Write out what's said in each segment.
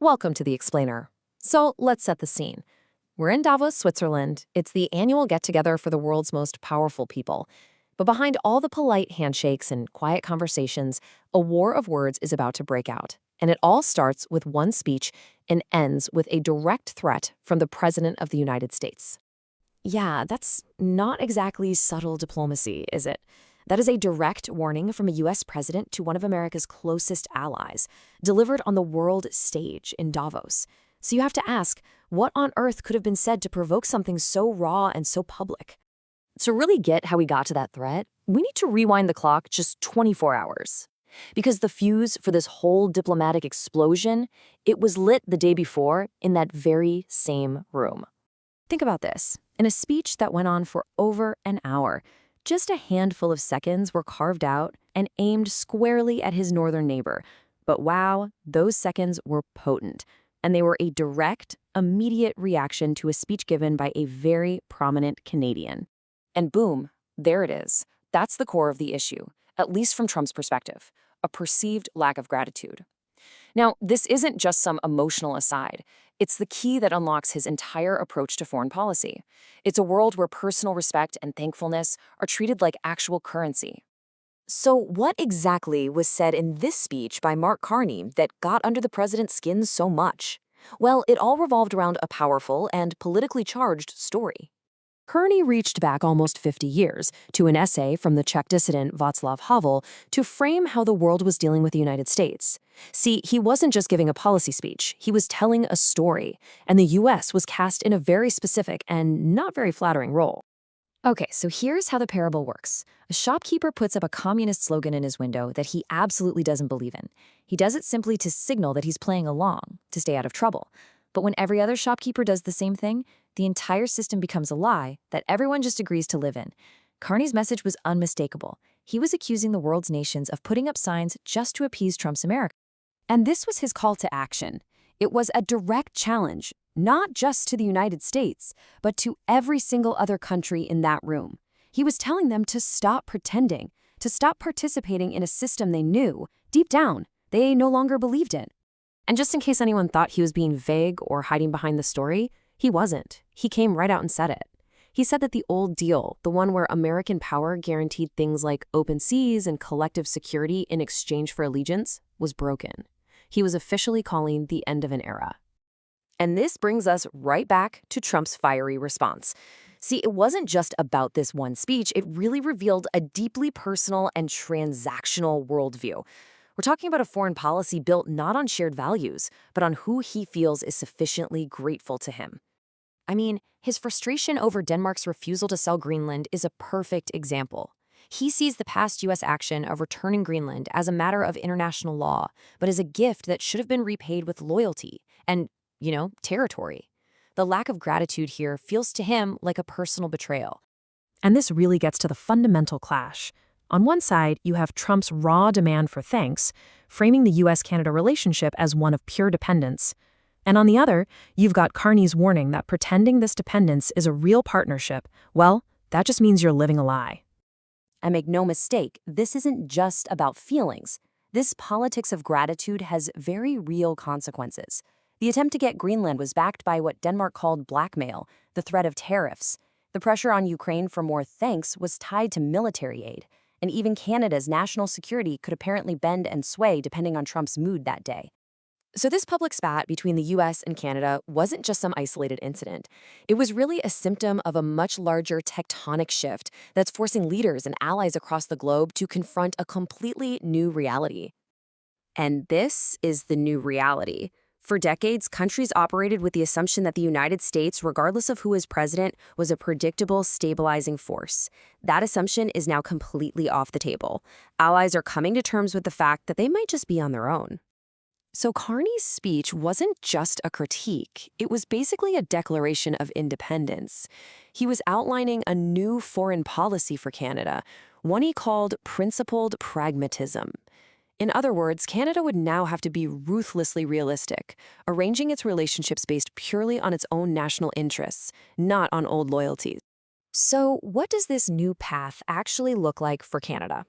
Welcome to the Explainer. So let's set the scene. We're in Davos, Switzerland. It's the annual get-together for the world's most powerful people. But behind all the polite handshakes and quiet conversations, a war of words is about to break out. And it all starts with one speech and ends with a direct threat from the President of the United States. Yeah, that's not exactly subtle diplomacy, is it? That is a direct warning from a U.S. president to one of America's closest allies, delivered on the world stage in Davos. So you have to ask, what on earth could have been said to provoke something so raw and so public? To really get how we got to that threat, we need to rewind the clock just 24 hours. Because the fuse for this whole diplomatic explosion, it was lit the day before in that very same room. Think about this. In a speech that went on for over an hour, just a handful of seconds were carved out and aimed squarely at his northern neighbor. But wow, those seconds were potent. And they were a direct, immediate reaction to a speech given by a very prominent Canadian. And boom, there it is. That's the core of the issue, at least from Trump's perspective, a perceived lack of gratitude. Now, this isn't just some emotional aside. It's the key that unlocks his entire approach to foreign policy. It's a world where personal respect and thankfulness are treated like actual currency. So what exactly was said in this speech by Mark Carney that got under the president's skin so much? Well, it all revolved around a powerful and politically charged story. Kearney reached back almost 50 years to an essay from the Czech dissident Václav Havel to frame how the world was dealing with the United States. See, he wasn't just giving a policy speech, he was telling a story, and the U.S. was cast in a very specific and not very flattering role. Okay, so here's how the parable works. A shopkeeper puts up a communist slogan in his window that he absolutely doesn't believe in. He does it simply to signal that he's playing along, to stay out of trouble. But when every other shopkeeper does the same thing, the entire system becomes a lie that everyone just agrees to live in. Carney's message was unmistakable. He was accusing the world's nations of putting up signs just to appease Trump's America. And this was his call to action. It was a direct challenge, not just to the United States, but to every single other country in that room. He was telling them to stop pretending, to stop participating in a system they knew, deep down, they no longer believed in. And just in case anyone thought he was being vague or hiding behind the story, he wasn't. He came right out and said it. He said that the old deal, the one where American power guaranteed things like open seas and collective security in exchange for allegiance, was broken. He was officially calling the end of an era. And this brings us right back to Trump's fiery response. See, it wasn't just about this one speech. It really revealed a deeply personal and transactional worldview. We're talking about a foreign policy built not on shared values, but on who he feels is sufficiently grateful to him. I mean, his frustration over Denmark's refusal to sell Greenland is a perfect example. He sees the past U.S. action of returning Greenland as a matter of international law, but as a gift that should have been repaid with loyalty and, territory. The lack of gratitude here feels to him like a personal betrayal. And this really gets to the fundamental clash. On one side, you have Trump's raw demand for thanks, framing the U.S.-Canada relationship as one of pure dependence. And on the other, you've got Carney's warning that pretending this dependence is a real partnership, well, that just means you're living a lie. And make no mistake, this isn't just about feelings. This politics of gratitude has very real consequences. The attempt to get Greenland was backed by what Denmark called blackmail, the threat of tariffs. The pressure on Ukraine for more thanks was tied to military aid. And even Canada's national security could apparently bend and sway depending on Trump's mood that day. So this public spat between the U.S. and Canada wasn't just some isolated incident. It was really a symptom of a much larger tectonic shift that's forcing leaders and allies across the globe to confront a completely new reality. And this is the new reality. For decades, countries operated with the assumption that the United States, regardless of who was president, was a predictable, stabilizing force. That assumption is now completely off the table. Allies are coming to terms with the fact that they might just be on their own. So Carney's speech wasn't just a critique. It was basically a declaration of independence. He was outlining a new foreign policy for Canada, one he called principled pragmatism. In other words, Canada would now have to be ruthlessly realistic, arranging its relationships based purely on its own national interests, not on old loyalties. So what does this new path actually look like for Canada?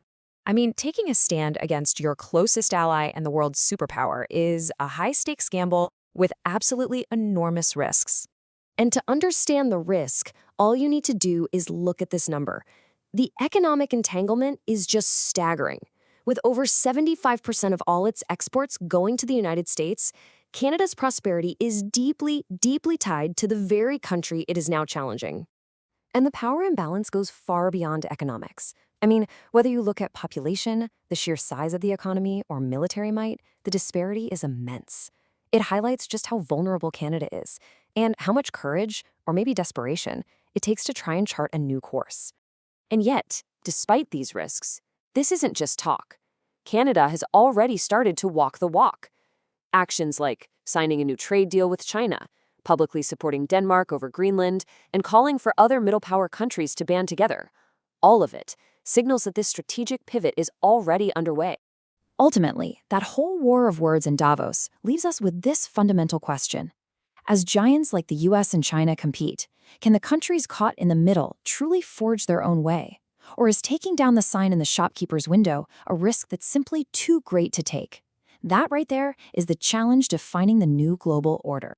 I mean, taking a stand against your closest ally and the world's superpower is a high-stakes gamble with absolutely enormous risks. And to understand the risk, all you need to do is look at this number. The economic entanglement is just staggering. With over 75% of all its exports going to the United States, Canada's prosperity is deeply, deeply tied to the very country it is now challenging. And the power imbalance goes far beyond economics. I mean, whether you look at population, the sheer size of the economy, or military might, the disparity is immense. It highlights just how vulnerable Canada is, and how much courage, or maybe desperation, it takes to try and chart a new course. And yet, despite these risks, this isn't just talk. Canada has already started to walk the walk. Actions like signing a new trade deal with China, publicly supporting Denmark over Greenland, and calling for other middle-power countries to band together. All of it signals that this strategic pivot is already underway. Ultimately, that whole war of words in Davos leaves us with this fundamental question. As giants like the US and China compete, can the countries caught in the middle truly forge their own way? Or is taking down the sign in the shopkeeper's window a risk that's simply too great to take? That right there is the challenge defining the new global order.